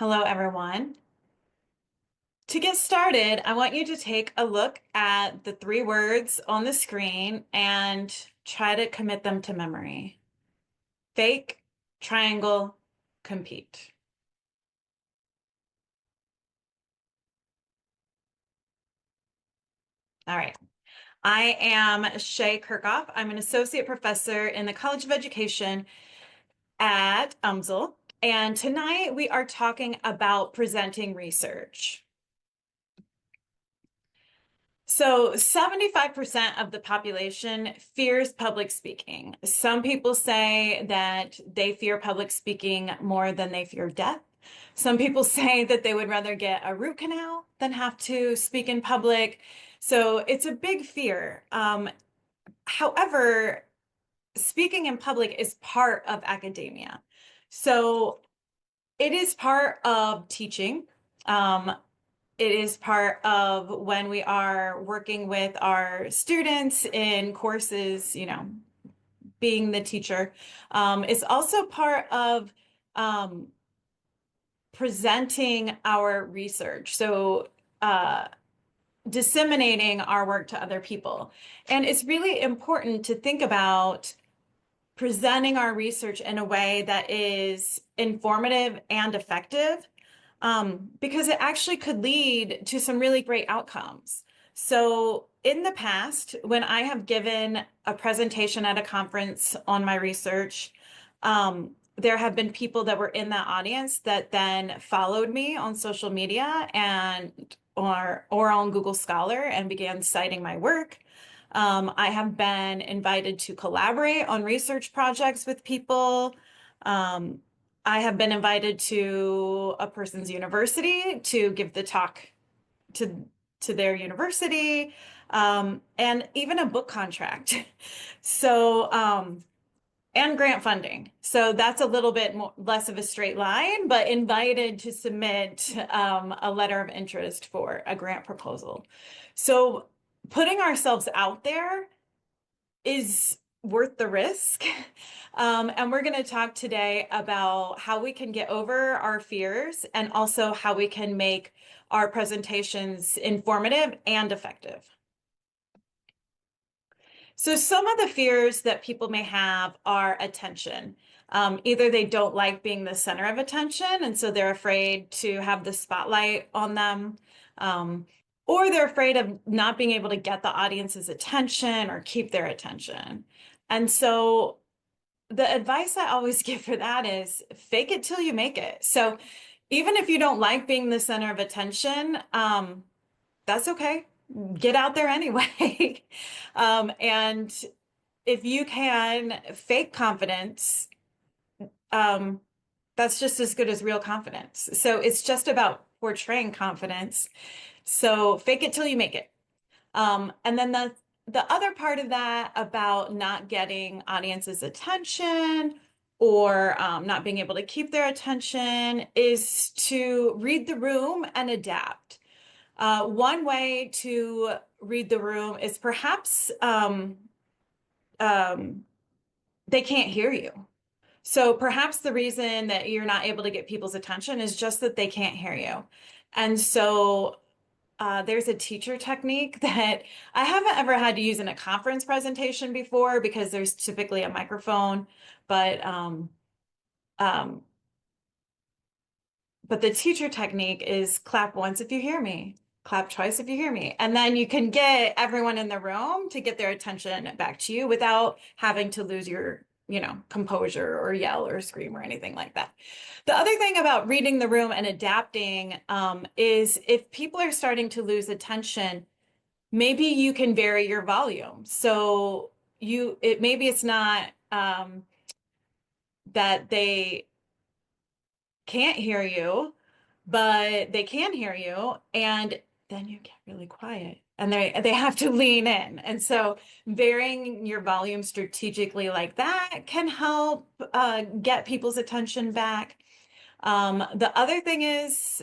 Hello, everyone. To get started, I want you to take a look at the three words on the screen and try to commit them to memory. Fake, triangle, compete. All right. I am Shay Kirkhoff. I'm an associate professor in the College of Education at UMSL. And tonight we are talking about presenting research. So 75% of the population fears public speaking. Some people say that they fear public speaking more than they fear death. Some people say that they would rather get a root canal than have to speak in public. So it's a big fear. However, speaking in public is part of academia. So it is part of teaching. It is part of when we are working with our students in courses, being the teacher. It's also part of um, presenting our research. So, disseminating our work to other people. And it's really important to think about presenting our research in a way that is informative and effective, because it actually could lead to some really great outcomes. So in the past, when I have given a presentation at a conference on my research, there have been people that were in that audience that then followed me on social media and or on Google Scholar and began citing my work. I have been invited to collaborate on research projects with people. Um, I have been invited to a person's university to give the talk to to their university, and even a book contract. So, and grant funding. So that's a little bit less of a straight line, but invited to submit a letter of interest for a grant proposal. So putting ourselves out there is worth the risk. And we're going to talk today about how we can get over our fears and also how we can make our presentations informative and effective. So some of the fears that people may have are attention. Either they don't like being the center of attention, and so they're afraid to have the spotlight on them, or they're afraid of not being able to get the audience's attention or keep their attention. And so the advice I always give for that is fake it till you make it. So even if you don't like being the center of attention, that's okay. Get out there anyway. And if you can fake confidence, um, that's just as good as real confidence. So it's just about portraying confidence. So fake it till you make it. And then the other part of that about not getting audience's attention or not being able to keep their attention is to read the room and adapt. One way to read the room is perhaps um, they can't hear you. So perhaps the reason that you're not able to get people's attention is just that they can't hear you. And so there's a teacher technique that I haven't ever had to use in a conference presentation before because there's typically a microphone, but um, but the teacher technique is clap once if you hear me, clap twice if you hear me. And then you can get everyone in the room to get their attention back to you without having to lose your, composure or yell or scream or anything like that. The other thing about reading the room and adapting is if people are starting to lose attention, maybe you can vary your volume. So maybe it's not that they can't hear you, but they can hear you, and then you get really quiet and they have to lean in. And so varying your volume strategically like that can help get people's attention back. The other thing is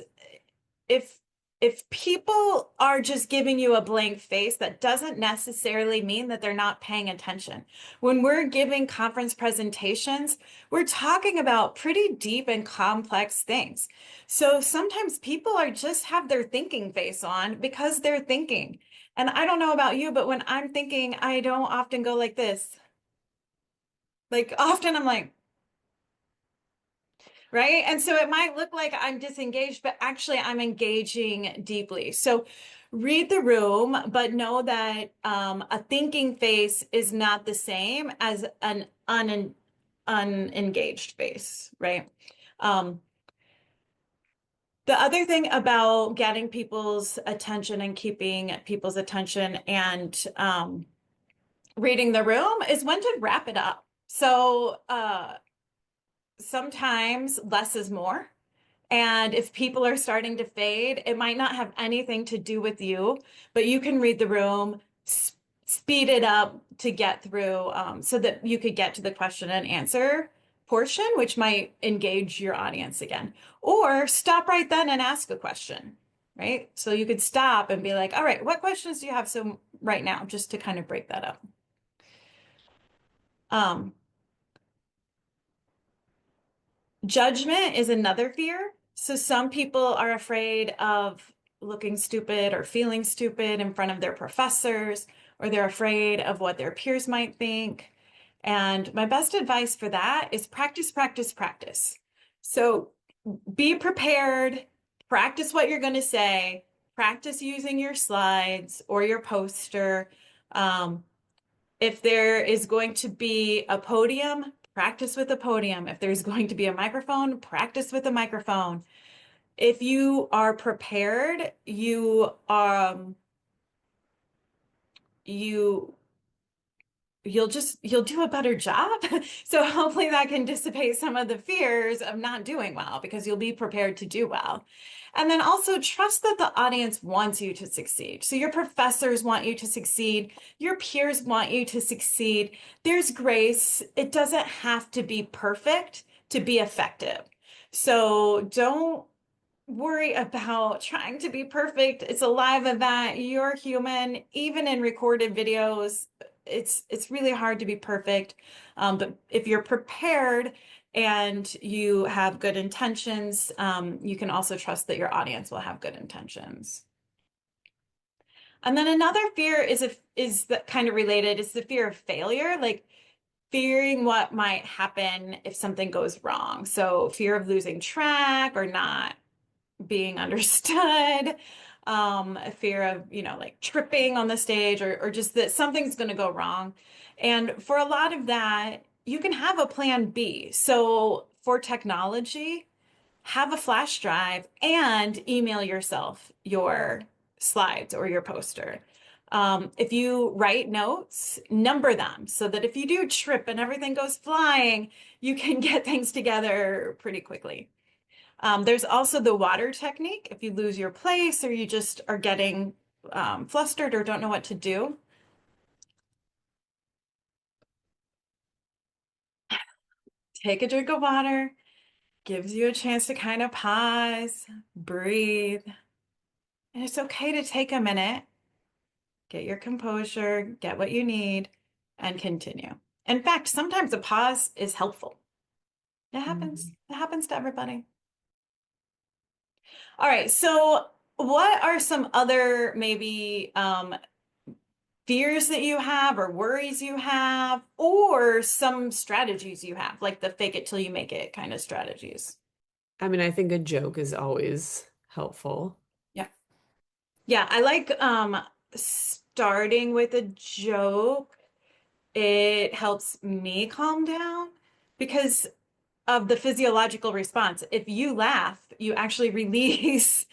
if if people are just giving you a blank face, that doesn't necessarily mean that they're not paying attention. When we're giving conference presentations, we're talking about pretty deep and complex things. So sometimes people are just have their thinking face on because they're thinking. And I don't know about you, but when I'm thinking, I don't often go like this. Like often I'm like, right? And so it might look like I'm disengaged, but actually I'm engaging deeply. So read the room, but know that a thinking face is not the same as an unengaged face, right? Um, the other thing about getting people's attention and keeping people's attention and reading the room is when to wrap it up. So sometimes less is more. And if people are starting to fade, it might not have anything to do with you, but you can read the room, speed it up to get through so that you could get to the question and answer portion, which might engage your audience again. Or stop right then and ask a question, right? So you could stop and be like, all right, what questions do you have so right now, just to kind of break that up. Um, Judgment is another fear. So some people are afraid of looking stupid or feeling stupid in front of their professors, or they're afraid of what their peers might think. And my best advice for that is practice, practice, practice. So be prepared, practice what you're going to say, practice using your slides or your poster. Um, if there is going to be a podium, practice with a podium. If there's going to be a microphone, practice with a microphone. If you are prepared, you you'll do a better job. So hopefully that can dissipate some of the fears of not doing well because you'll be prepared to do well. And then also trust that the audience wants you to succeed. So your professors want you to succeed, your peers want you to succeed. There's grace. It doesn't have to be perfect to be effective. So don't worry about trying to be perfect. It's a live event. You're human. Even in recorded videos, it's really hard to be perfect. But if you're prepared and you have good intentions, you can also trust that your audience will have good intentions. And then another fear is that kind of related, is the fear of failure, like fearing what might happen if something goes wrong. So fear of losing track or not being understood, a fear of, like tripping on the stage or just that something's going to go wrong. And for a lot of that, you can have a plan B. So for technology, have a flash drive and email yourself your slides or your poster. If you write notes, number them so that if you do trip and everything goes flying, you can get things together pretty quickly. There's also the water technique. If you lose your place or you just are getting flustered or don't know what to do, take a drink of water, gives you a chance to kind of pause, breathe. And it's okay to take a minute, get your composure, get what you need, and continue. In fact, sometimes a pause is helpful. It happens. Mhm. It happens to everybody. All right, so what are some other maybe fears that you have or worries you have or some strategies you have, like the fake it till you make it kind of strategies? I mean, I think a joke is always helpful. Yeah. Yeah, I like starting with a joke. It helps me calm down because of the physiological response. If you laugh, you actually release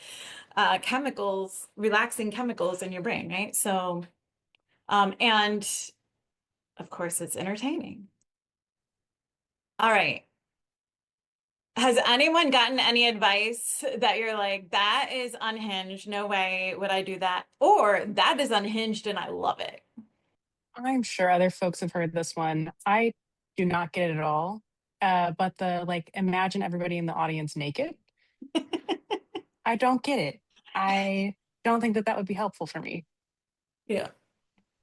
chemicals, relaxing chemicals in your brain, right? So, and of course, it's entertaining. All right. Has anyone gotten any advice that you're like, that is unhinged, no way would I do that? Or that is unhinged and I love it. I'm sure other folks have heard this one. I do not get it at all. But the like, imagine everybody in the audience naked. I don't get it. I don't think that that would be helpful for me. Yeah.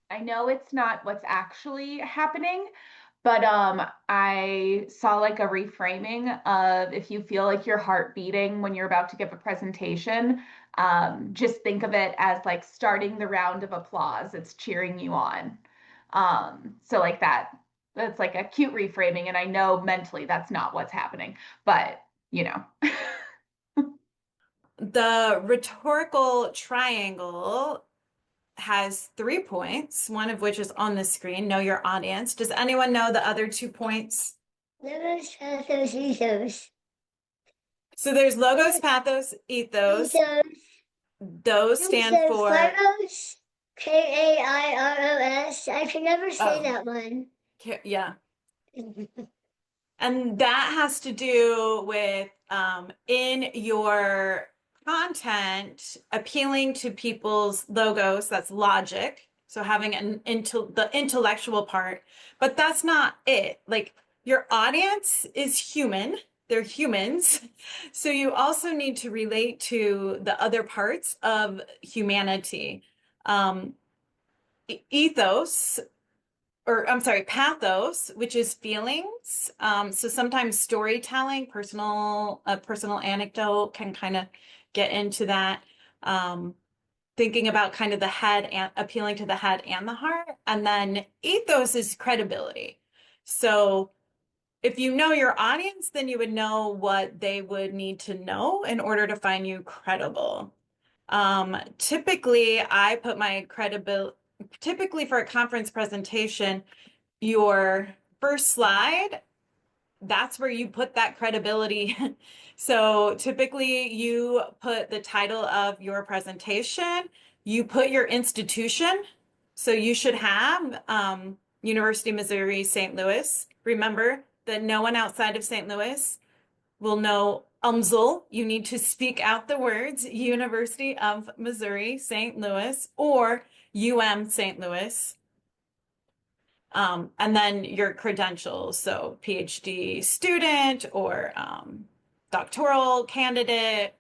I know it's not what's actually happening, but I saw like a reframing of if you feel like your heart beating when you're about to give a presentation, just think of it as like starting the round of applause. It's cheering you on. So like that's like a cute reframing, and I know mentally that's not what's happening, but you know. The rhetorical triangle has 3 points, one of which is on the screen. Know your audience. Does anyone know the other 2 points? Logos, pathos, ethos. So there's logos, pathos, ethos. Ethos. Those stand Says for Kairos. Kairos. I can never say Oh. that one. yeah. And that has to do with in your content appealing to people's logos, that's logic. So having the intellectual part, but that's not it. Like your audience is human, they're humans. So you also need to relate to the other parts of humanity. Ethos, or I'm sorry, pathos, which is feelings. So sometimes storytelling, a personal anecdote can kind of get into that. Thinking about kind of the head and appealing to the head and the heart. And then ethos is credibility. So if you know your audience, then you would know what they would need to know in order to find you credible. Typically, I put my credibility, typically for a conference presentation, your first slide, that's where you put that credibility. So typically you put the title of your presentation, you put your institution. So you should have University of Missouri, St. Louis. Remember that no one outside of St. Louis will know UMSL. You need to speak out the words University of Missouri, St. Louis, or St. Louis. And then your credentials, so PhD student or doctoral candidate,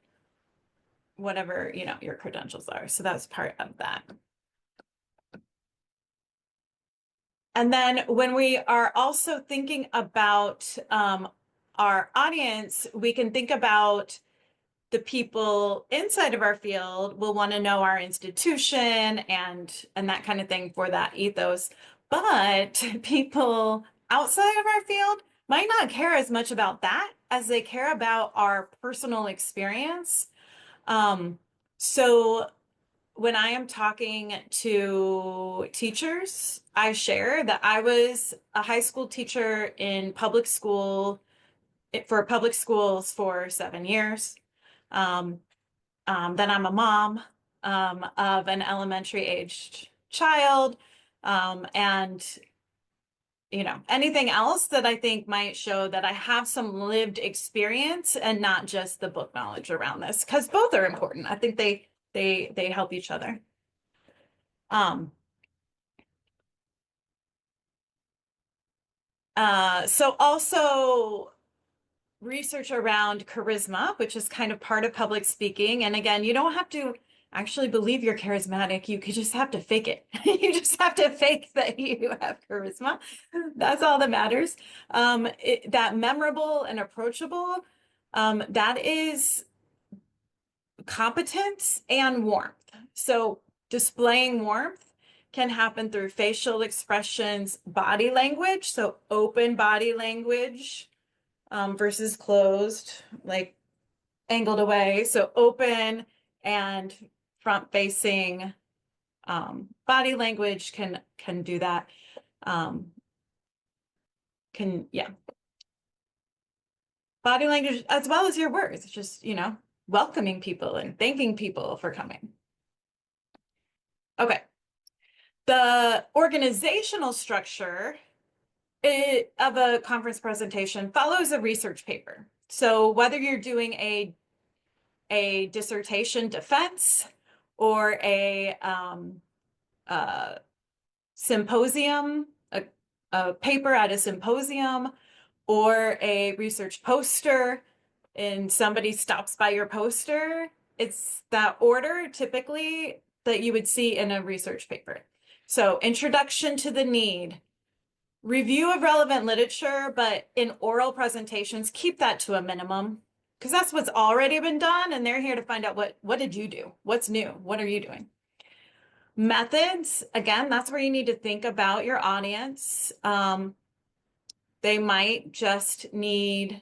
whatever, your credentials are. So that's part of that. And then when we are also thinking about our audience, we can think about the people inside of our field will want to know our institution and that kind of thing for that ethos. But people outside of our field might not care as much about that as they care about our personal experience. So when I am talking to teachers, I share that I was a high school teacher in public school for public schools for 7 years. Then I'm a mom of an elementary aged child. And anything else that I think might show that I have some lived experience and not just the book knowledge around this, because both are important. I think they help each other. So also research around charisma, which is kind of part of public speaking. And again, you don't have to actually believe you're charismatic. You could just have to fake it. You just have to fake that you have charisma. That's all that matters. That memorable and approachable, that is competence and warmth. So displaying warmth can happen through facial expressions, body language. So open body language versus closed, like angled away. So open and front facing body language can do that. Body language as well as your words, just, welcoming people and thanking people for coming. Okay. The organizational structure of a conference presentation follows a research paper. So whether you're doing a dissertation defense or a symposium, a paper at a symposium, or a research poster, and somebody stops by your poster, it's that order typically that you would see in a research paper. So introduction to the need, review of relevant literature, but in oral presentations, keep that to a minimum because that's what's already been done. And they're here to find out what did you do? What's new? What are you doing? Methods, again, that's where you need to think about your audience. They might just need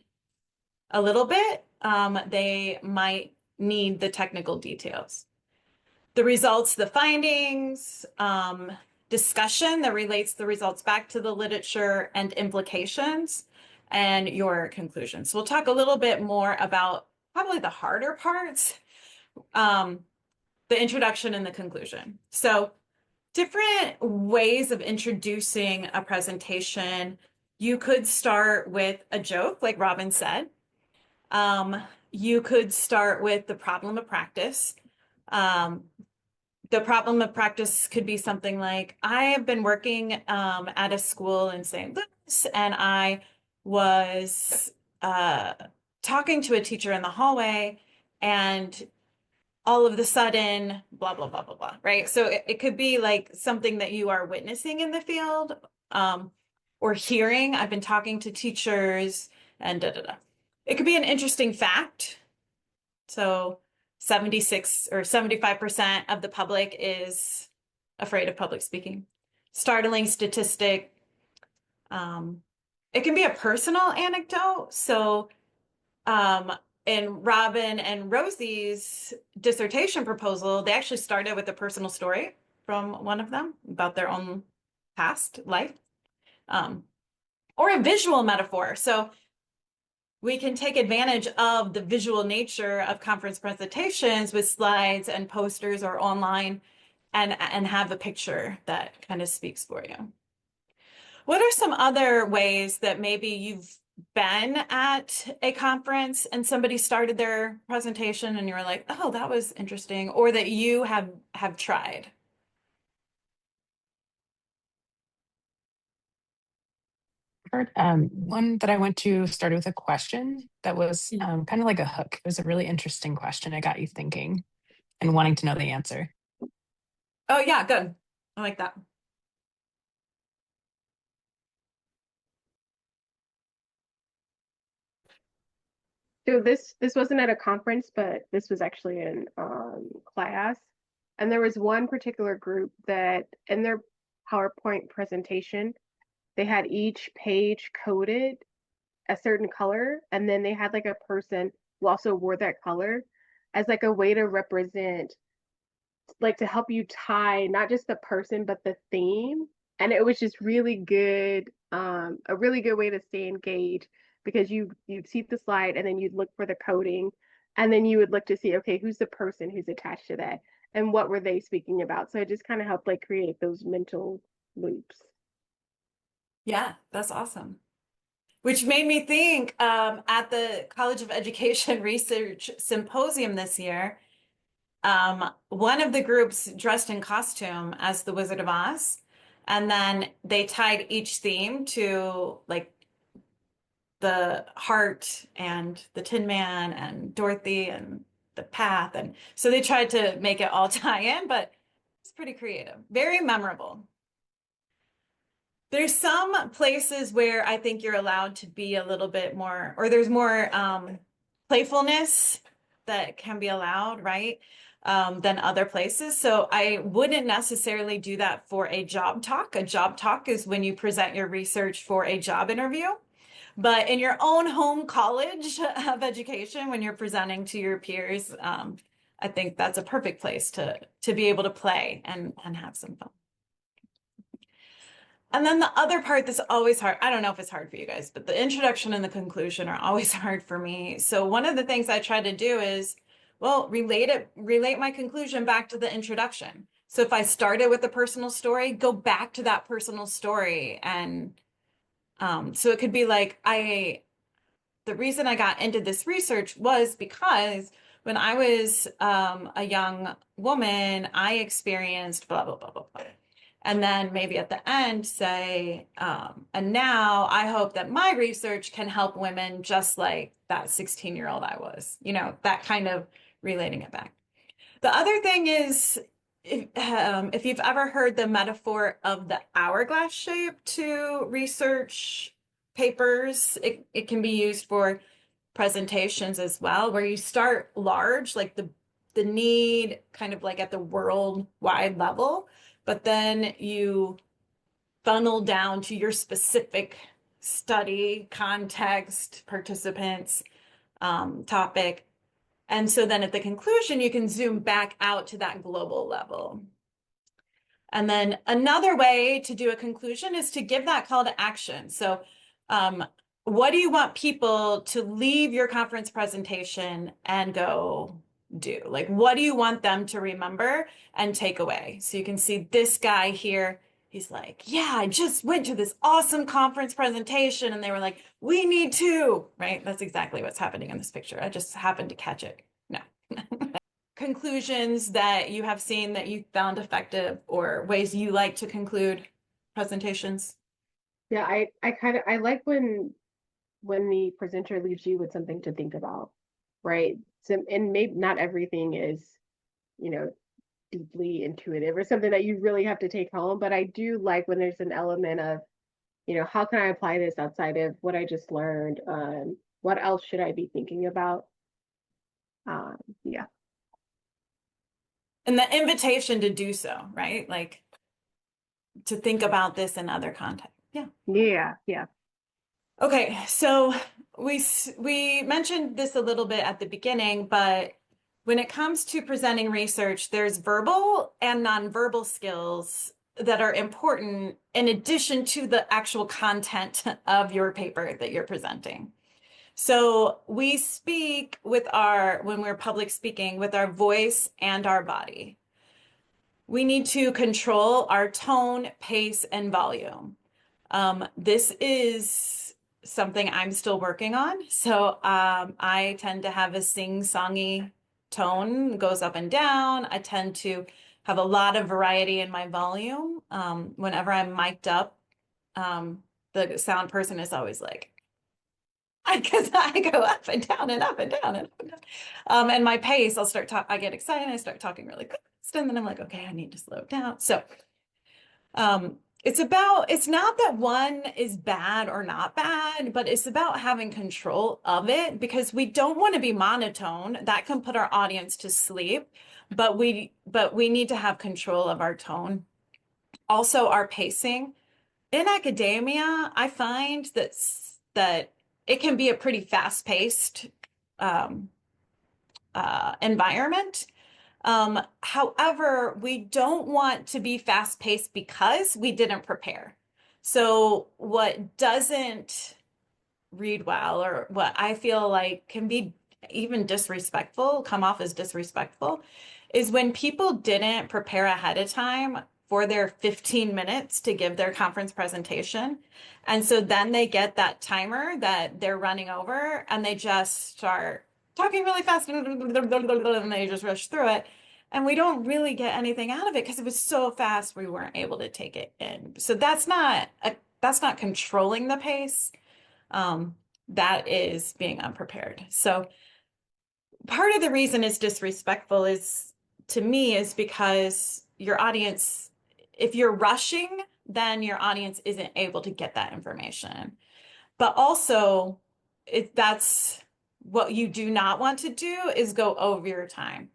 a little bit. They might need the technical details. The results, the findings, discussion that relates the results back to the literature and implications, and your conclusions. So we'll talk a little bit more about probably the harder parts, the introduction and the conclusion. So different ways of introducing a presentation. You could start with a joke, like Robin said. You could start with the problem of practice. The problem of practice could be something like, I have been working at a school in St. Louis, and I was talking to a teacher in the hallway, and all of the sudden, blah, blah, blah, blah, blah, right? So it could be like something that you are witnessing in the field or hearing. I've been talking to teachers and da, da, da. It could be an interesting fact. So 76 or 75% of the public is afraid of public speaking. Startling statistic. It can be a personal anecdote. So in Robin and Rosie's dissertation proposal, they actually started with a personal story from one of them about their own past life, or a visual metaphor. So we can take advantage of the visual nature of conference presentations with slides and posters or online and have a picture that kind of speaks for you. What are some other ways that maybe you've been at a conference and somebody started their presentation and you were like, oh, that was interesting, or that you have tried? One that I went to started with a question that was kind of like a hook. It was a really interesting question. It got you thinking and wanting to know the answer. Oh yeah, good. I like that. So this wasn't at a conference, but this was actually in class. And there was one particular group that in their PowerPoint presentation, they had each page coded a certain color, and then they had like a person who also wore that color as like a way to represent, like to help you tie not just the person but the theme. And it was just really good, a really good way to stay engaged because you'd see the slide and then you'd look for the coding and then you would look to see, okay, who's the person who's attached to that and what were they speaking about. So it just kind of helped like create those mental loops. Yeah, that's awesome. Which made me think at the College of Education Research Symposium this year, one of the groups dressed in costume as the Wizard of Oz, and then they tied each theme to like the heart and the Tin Man and Dorothy and the path. And so they tried to make it all tie in, but it's pretty creative, very memorable. There's some places where I think you're allowed to be a little bit more, or there's more playfulness that can be allowed, right? Than other places. So I wouldn't necessarily do that for a job talk. A job talk is when you present your research for a job interview. But in your own home college of education, when you're presenting to your peers, I think that's a perfect place to be able to play and have some fun. And then the other part that's always hard, I don't know if it's hard for you guys, but the introduction and the conclusion are always hard for me. So one of the things I try to do is, well, relate my conclusion back to the introduction. So if I started with a personal story, go back to that personal story. And so it could be like, the reason I got into this research was because when I was a young woman, I experienced blah, blah, blah, blah, blah. And then maybe at the end say, and now I hope that my research can help women just like that 16-year-old I was, you know, that kind of relating it back. The other thing is, if you've ever heard the metaphor of the hourglass shape to research papers, it can be used for presentations as well, where you start large, like the need kind of like at the worldwide level, but then you funnel down to your specific study, context, participants, topic. And so then at the conclusion, you can zoom back out to that global level. And then another way to do a conclusion is to give that call to action. So what do you want people to leave your conference presentation and go do? Like, what do you want them to remember and take away? So you can see this guy here. He's like, yeah, I just went to this awesome conference presentation. And they were like, we need to, right? That's exactly what's happening in this picture. I just happened to catch it. No. Conclusions that you have seen that you found effective, or ways you like to conclude presentations? Yeah, I like when the presenter leaves you with something to think about, right? So, and maybe not everything is, you know, deeply intuitive or something that you really have to take home, but I do like when there's an element of, how can I apply this outside of what I just learned? What else should I be thinking about? Yeah. And the invitation to do so, right? Like to think about this in other contexts. Yeah. Yeah. Okay, so we mentioned this a little bit at the beginning, but when it comes to presenting research, there's verbal and nonverbal skills that are important in addition to the actual content of your paper that you're presenting. So we speak when we're public speaking, with our voice and our body. We need to control our tone, pace, and volume. This is something I'm still working on. So I tend to have a sing-songy tone, goes up and down. I tend to have a lot of variety in my volume. Whenever I'm mic'd up, the sound person is always like, because I go up and down and up and down and up and down. And my pace, I get excited, I start talking really fast, and then I'm like, okay, I need to slow it down. So it's not that one is bad or not bad, but it's about having control of it, because we don't want to be monotone. That can put our audience to sleep, but we need to have control of our tone. Also, our pacing. In academia, I find that it can be a pretty fast-paced environment. However, we don't want to be fast-paced because we didn't prepare. So what doesn't read well, or what I feel like can be even disrespectful, come off as disrespectful, is when people didn't prepare ahead of time for their 15 minutes to give their conference presentation. And so then they get that timer that they're running over, and they just start talking really fast and they just rush through it. And we don't really get anything out of it because it was so fast we weren't able to take it in. So that's not controlling the pace. That is being unprepared. So part of the reason it's disrespectful to me is because your audience, if you're rushing, then your audience isn't able to get that information. But also, that's what you do not want to do, is go over your time.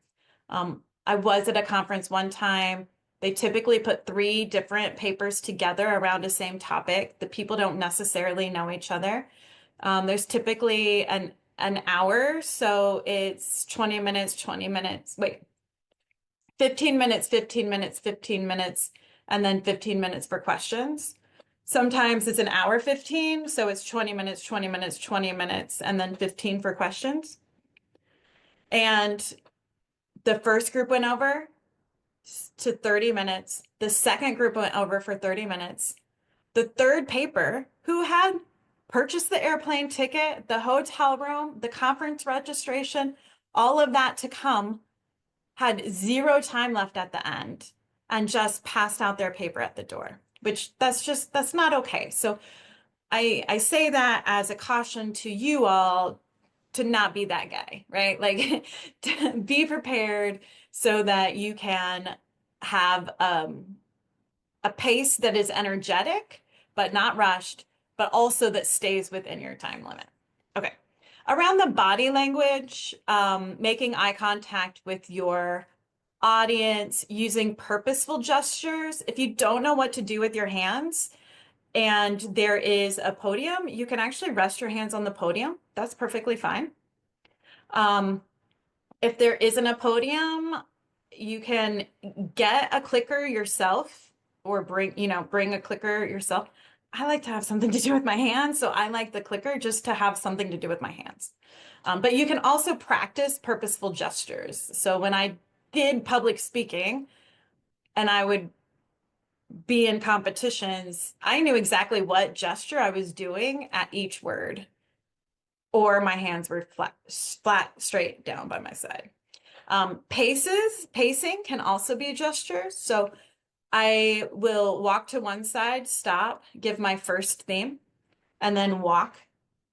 I was at a conference one time. They typically put 3 different papers together around the same topic. The people don't necessarily know each other. There's typically an hour, so it's 20 minutes, 20 minutes, 15 minutes, 15 minutes, 15 minutes, and then 15 minutes for questions. Sometimes it's an hour 15, so it's 20 minutes, 20 minutes, 20 minutes, and then 15 for questions. And the first group went over to 30 minutes. The second group went over for 30 minutes. The third paper, who had purchased the airplane ticket, the hotel room, the conference registration, all of that to come, had 0 time left at the end and just passed out their paper at the door, which that's not okay. So I say that as a caution to you all to not be that guy, right? Like to be prepared so that you can have a pace that is energetic, but not rushed, but also that stays within your time limit. Okay. Around the body language, making eye contact with your audience, using purposeful gestures. If you don't know what to do with your hands and there is a podium, you can actually rest your hands on the podium. That's perfectly fine. If there isn't a podium, you can get a clicker yourself or bring a clicker yourself. I like to have something to do with my hands, so I like the clicker just to have something to do with my hands. But you can also practice purposeful gestures. So when I did public speaking and I would be in competitions, I knew exactly what gesture I was doing at each word, or my hands were flat, straight down by my side. Pacing can also be a gesture. So I will walk to one side, stop, give my first theme, and then walk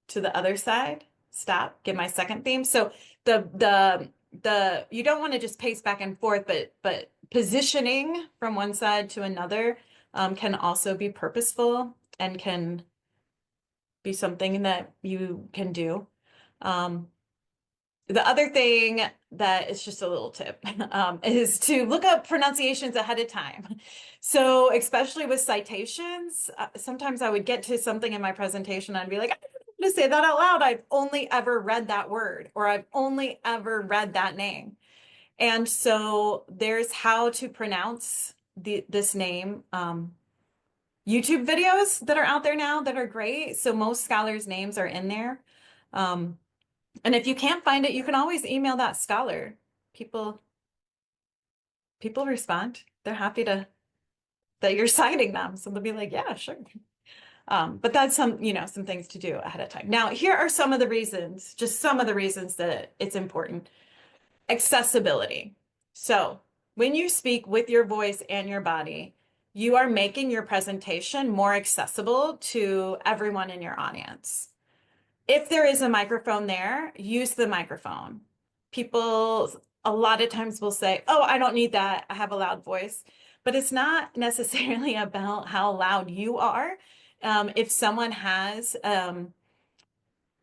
to the other side, stop, give my second theme. So the you don't want to just pace back and forth, but positioning from one side to another can also be purposeful and can be something that you can do. The other thing that is just a little tip is to look up pronunciations ahead of time. So especially with citations, sometimes I would get to something in my presentation and I'd be like, I don't know how to say that out loud. I've only ever read that word, or I've only ever read that name. And so there's how to pronounce this name. YouTube videos that are out there now that are great. So most scholars' names are in there. And if you can't find it, you can always email that scholar. People respond. They're happy that you're citing them. So they'll be like, yeah, sure. But that's some things to do ahead of time. Now, here are some of the reasons, just some of the reasons that it's important. Accessibility. So when you speak with your voice and your body, you are making your presentation more accessible to everyone in your audience. If there is a microphone there, use the microphone. People a lot of times will say, oh, I don't need that. I have a loud voice. But it's not necessarily about how loud you are. If someone has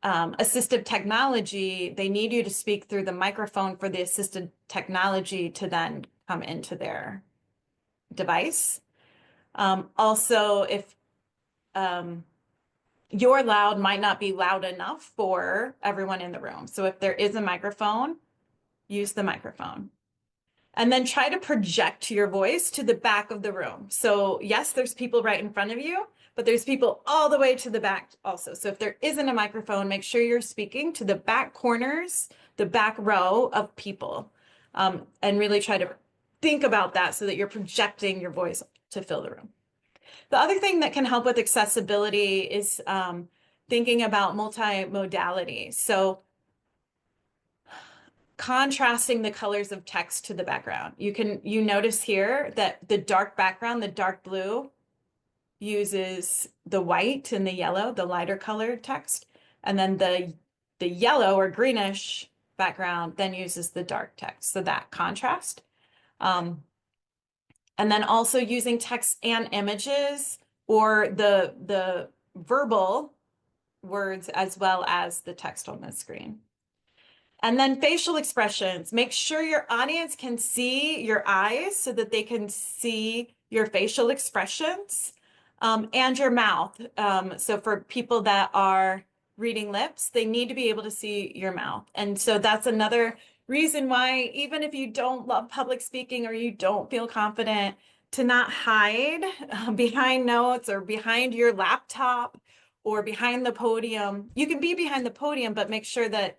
assistive technology, they need you to speak through the microphone for the assistive technology to then come into their device. Also, if your loud might not be loud enough for everyone in the room. So if there is a microphone, use the microphone. And then try to project your voice to the back of the room. So yes, there's people right in front of you, but there's people all the way to the back also. So if there isn't a microphone, make sure you're speaking to the back corners, the back row of people, and really try to think about that so that you're projecting your voice to fill the room. The other thing that can help with accessibility is thinking about multimodality. So contrasting the colors of text to the background. You notice here that the dark background, the dark blue, uses the white and the yellow, the lighter colored text. And then the yellow or greenish background then uses the dark text. So that contrast. And then also using text and images, or the verbal words as well as the text on the screen. And then facial expressions. Make sure your audience can see your eyes so that they can see your facial expressions, and your mouth. So for people that are reading lips, they need to be able to see your mouth. And so that's another reason why, even if you don't love public speaking or you don't feel confident, to not hide behind notes or behind your laptop or behind the podium. You can be behind the podium, but make sure that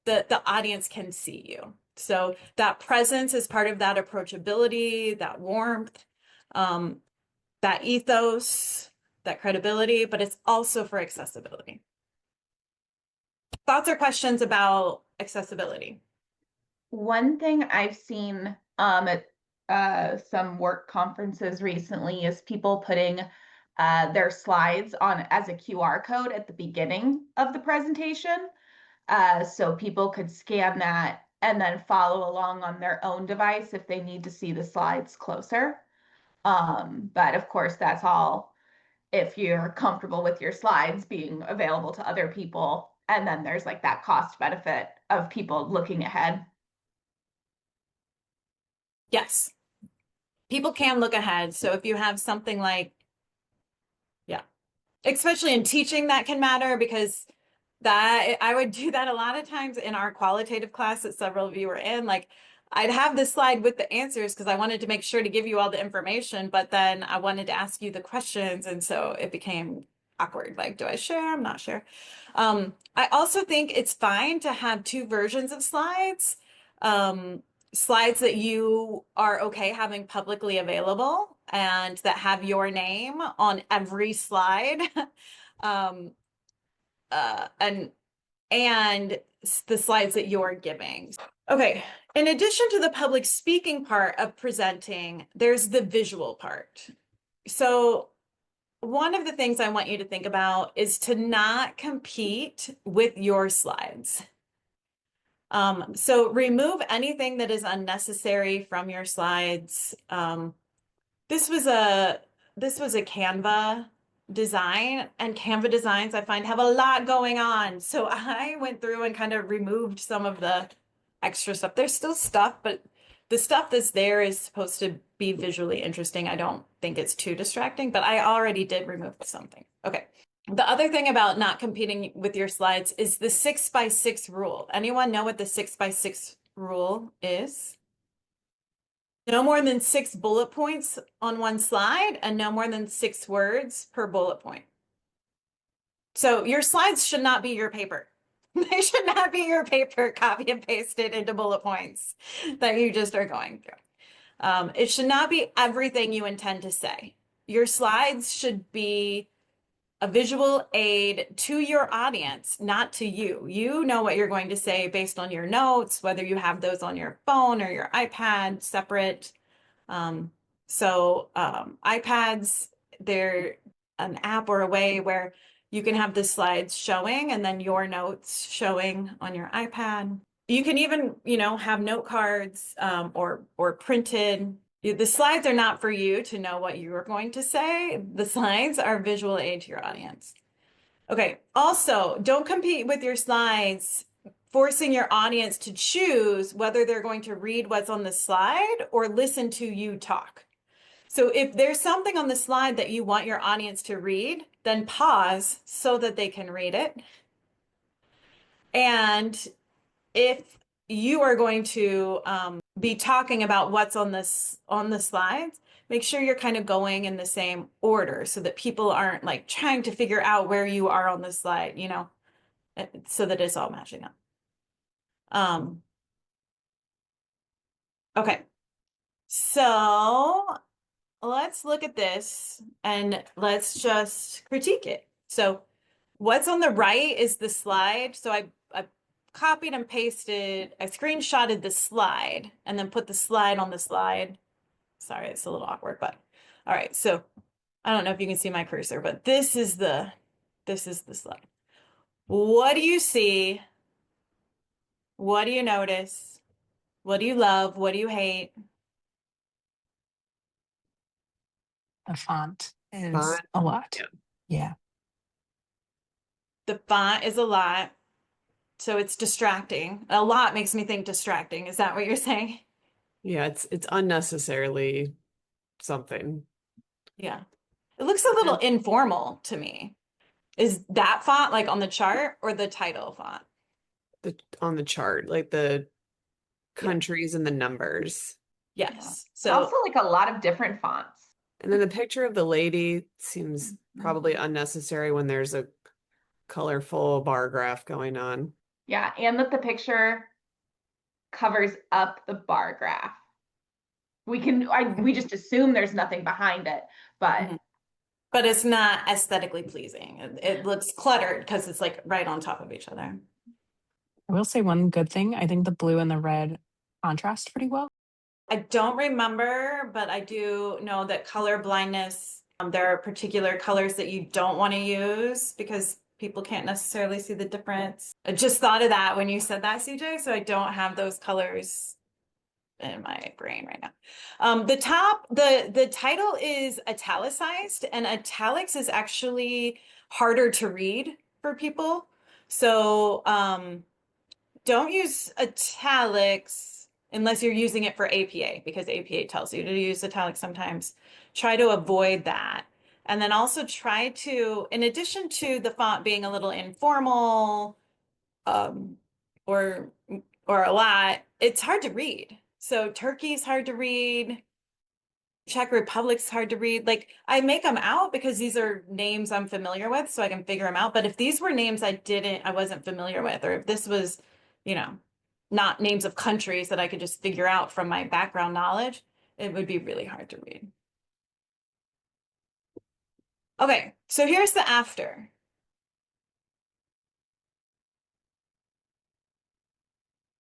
the audience can see you. So that presence is part of that approachability, that warmth, that ethos, that credibility, but it's also for accessibility. Thoughts or questions about accessibility? One thing I've seen at some work conferences recently is people putting their slides on as a QR code at the beginning of the presentation. so people could scan that and then follow along on their own device if they need to see the slides closer. But of course, that's all if you're comfortable with your slides being available to other people. And then there's like that cost benefit of people looking ahead. Yes. People can look ahead. So if you have something like, yeah, especially in teaching, that can matter because that I would do that a lot of times in our qualitative class that several of you were in. Like I'd have this slide with the answers because I wanted to make sure to give you all the information, but then I wanted to ask you the questions. And so it became awkward. Like, do I share? I'm not sure. I also think it's fine to have two versions of slides. Slides that you are okay having publicly available and that have your name on every slide. um, and the slides that you're giving. Okay, in addition to the public speaking part of presenting, there's the visual part. So one of the things I want you to think about is to not compete with your slides. So remove anything that is unnecessary from your slides. This was a Canva design, and Canva designs I find have a lot going on. So I went through and kind of removed some of the extra stuff. There's still stuff, but the stuff that's there is supposed to be visually interesting. I don't think it's too distracting, but I already did remove something. Okay. The other thing about not competing with your slides is the 6x6 rule. Anyone know what the 6x6 rule is? No more than 6 bullet points on one slide and no more than 6 words per bullet point. So your slides should not be your paper. They should not be your paper copy and pasted into bullet points that you just are going through. It should not be everything you intend to say. Your slides should be a visual aid to your audience, not to you. You know what you're going to say based on your notes, whether you have those on your phone or your iPad separate. iPads, they're an app or a way where you can have the slides showing and then your notes showing on your iPad. You can even, have note cards or printed. The slides are not for you to know what you are going to say. The slides are visual aid to your audience. Okay. Also, don't compete with your slides, forcing your audience to choose whether they're going to read what's on the slide or listen to you talk. So if there's something on the slide that you want your audience to read, then pause so that they can read it. And if you are going to be talking about what's on the slides, make sure you're kind of going in the same order so that people aren't like trying to figure out where you are on the slide, so that it's all matching up. Okay, so let's look at this and let's just critique it. So what's on the right is the slide. So I copied and pasted, I screenshotted the slide and then put the slide on the slide. Sorry, it's a little awkward, but all right. So I don't know if you can see my cursor, but this is the slide. What do you see? What do you notice? What do you love? What do you hate? The font is Font, a lot. yeah. Yeah. The font is a lot. So it's distracting. A lot makes me think distracting. Is that what you're saying? Yeah, it's unnecessarily something. Yeah. It looks a little informal to me. Is that font like on the chart or the title font? On the chart, like the countries and the numbers. Yes. So also like a lot of different fonts. And then the picture of the lady seems probably unnecessary when there's a colorful bar graph going on. Yeah, and that the picture covers up the bar graph. We just assume there's nothing behind it, but but it's not aesthetically pleasing. It looks cluttered because it's like right on top of each other. I will say one good thing. I think the blue and the red contrast pretty well. I don't remember, but I do know that color blindness, there are particular colors that you don't want to use because people can't necessarily see the difference. I just thought of that when you said that, CJ, so I don't have those colors in my brain right now. The title is italicized, and italics is actually harder to read for people. So don't use italics unless you're using it for APA, because APA tells you to use italics sometimes. Try to avoid that. And then also try to, in addition to the font being a little informal, or a lot, it's hard to read. So Turkey's hard to read. Czech Republic's hard to read. Like, I make them out because these are names I'm familiar with, so I can figure them out. But if these were names I wasn't familiar with, or if this was, you know, not names of countries that I could just figure out from my background knowledge, it would be really hard to read. Okay, so here's the after.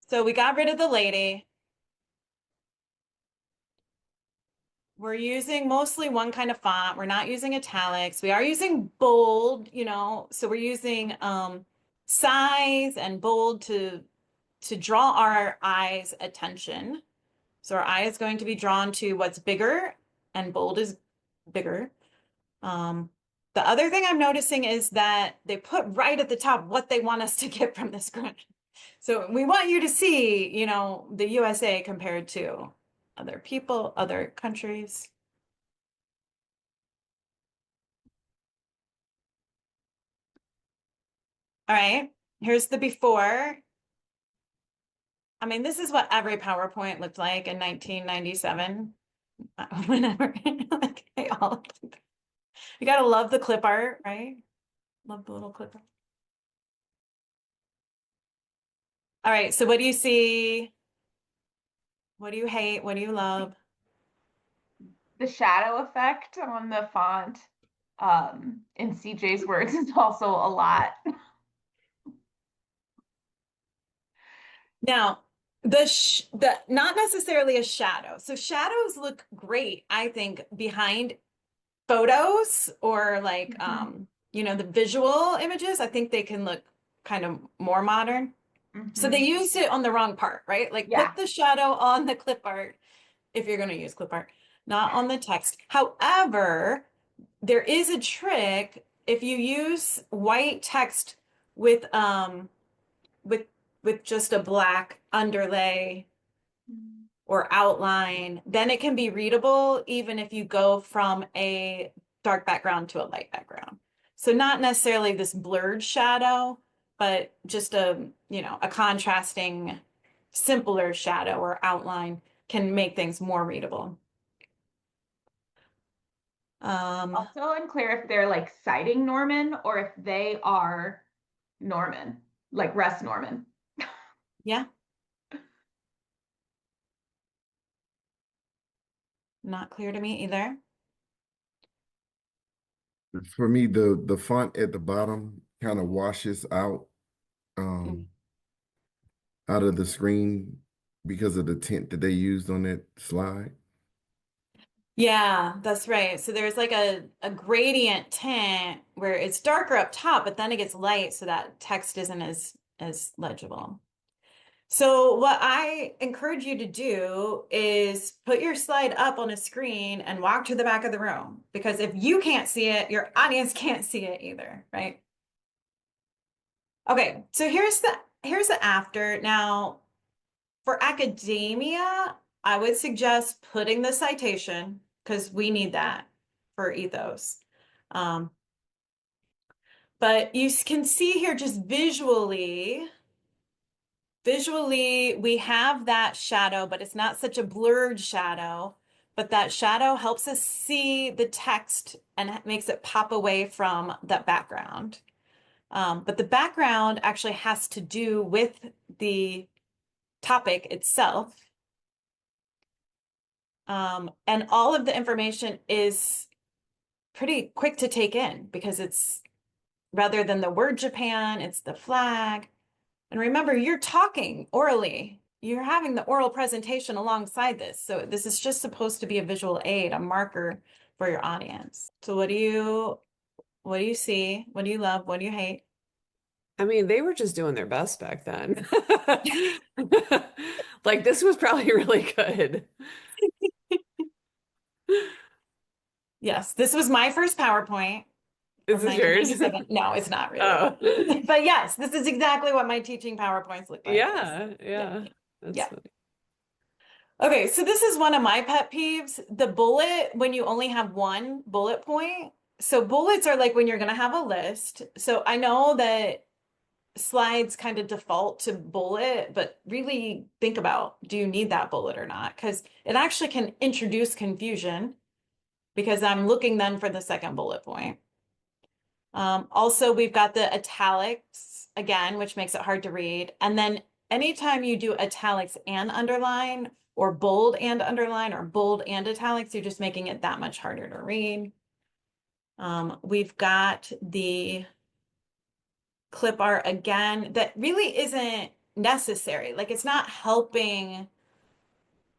So we got rid of the lady. We're using mostly one kind of font. We're not using italics. We are using bold, you know, so we're using size and bold to draw our eye's attention. So our eye is going to be drawn to what's bigger, and bold is bigger. The other thing I'm noticing is that they put right at the top what they want us to get from this screen. So we want you to see, you know, the USA compared to other people, other countries. All right, here's the before. I mean, this is what every PowerPoint looked like in 1997. Whenever, like, you gotta love the clip art, right? Love the little clip art. All right, so what do you see? What do you hate? What do you love? The shadow effect on the font, in CJ's words, is also a lot. Now, the not necessarily a shadow. So shadows look great, I think, behind photos or like you know, the visual images. I think they can look kind of more modern. So they used it on the wrong part, right? Like, Yeah. put the shadow on the clip art if you're going to use clip art, not on the text. However, there is a trick if you use white text with with just a black underlay or outline, then it can be readable even if you go from a dark background to a light background. So not necessarily this blurred shadow, but just a, you know, a contrasting, simpler shadow or outline can make things more readable. Also unclear if they're like citing Norman or if they are Norman, like Russ Norman. Yeah. Not clear to me either. For me, the font at the bottom kind of washes um out of the screen because of the tint that they used on that slide. Yeah, that's right. So there's like a gradient tint where it's darker up top, but then it gets light, so that text isn't as legible. So what I encourage you to do is put your slide up on a screen and walk to the back of the room, because if you can't see it, your audience can't see it either, right? Okay, so here's the after. Now, for academia, I would suggest putting the citation, because we need that for ethos. But you can see here just visually, we have that shadow, but it's not such a blurred shadow. But that shadow helps us see the text and makes it pop away from that background. But the background actually has to do with the topic itself. And all of the information is pretty quick to take in, because it's, rather than the word Japan, it's the flag. And remember, you're talking orally. You're having the oral presentation alongside this. So this is just supposed to be a visual aid, a marker for your audience. So what do you see? What do you love? What do you hate? I mean, they were just doing their best back then. Like this was probably really good. Yes, this was my first PowerPoint Is from this yours? 1997. No, it's not really. Oh. But yes, this is exactly what my teaching PowerPoints look like. Yeah, yeah. That's Yeah. funny. Okay, so this is one of my pet peeves, the bullet when you only have one bullet point. So bullets are like when you're going to have a list. So I know that slides kind of default to bullet, but really think about, do you need that bullet or not? Because it actually can introduce confusion because I'm looking then for the second bullet point. Also, we've got the italics again, which makes it hard to read. And then anytime you do italics and underline, or bold and underline, or bold and italics, you're just making it that much harder to read. We've got the clip art again that really isn't necessary. Like it's not helping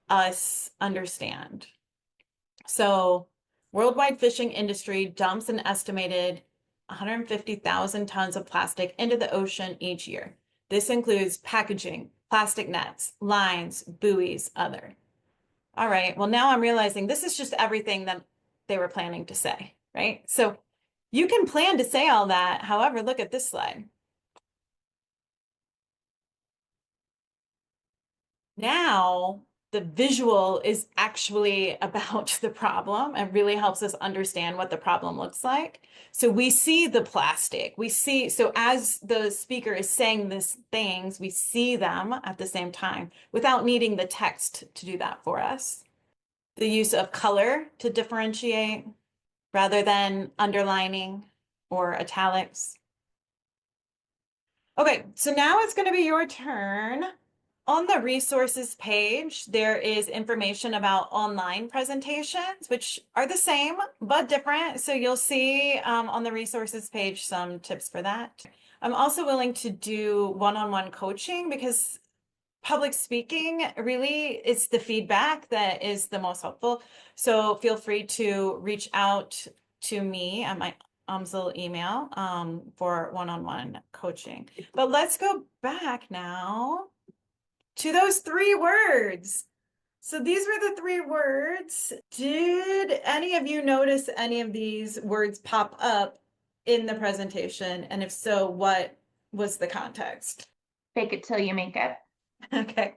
us understand. So worldwide fishing industry dumps an estimated 150,000 tons of plastic into the ocean each year. This includes packaging, plastic nets, lines, buoys, other. All right, well, now I'm realizing this is just everything that they were planning to say, right? So you can plan to say all that. However, look at this slide. Now the visual is actually about the problem and really helps us understand what the problem looks like. So we see the plastic, we see, so as the speaker is saying these things, we see them at the same time without needing the text to do that for us. The use of color to differentiate rather than underlining or italics. Okay, so now it's going to be your turn. On the resources page, there is information about online presentations, which are the same but different. So you'll see on the resources page some tips for that. I'm also willing to do one-on-one coaching because public speaking really is the feedback that is the most helpful. So feel free to reach out to me at my UMSL email for one-on-one coaching. But let's go back now to those 3 words. So these were the 3 words. Did any of you notice any of these words pop up in the presentation? And if so, what was the context? Fake it till you make it. Okay.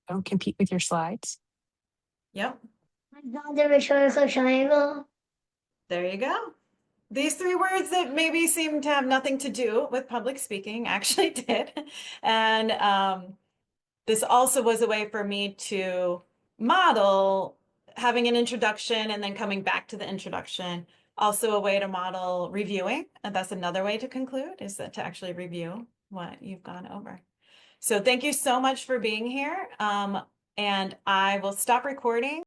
Don't compete with your slides. Yep. Not the rhetorical triangle. There you go. These 3 words that maybe seem to have nothing to do with public speaking actually did. And this also was a way for me to model having an introduction and then coming back to the introduction. Also a way to model reviewing. And that's another way to conclude, is that to actually review what you've gone over. So thank you so much for being here. And I will stop recording.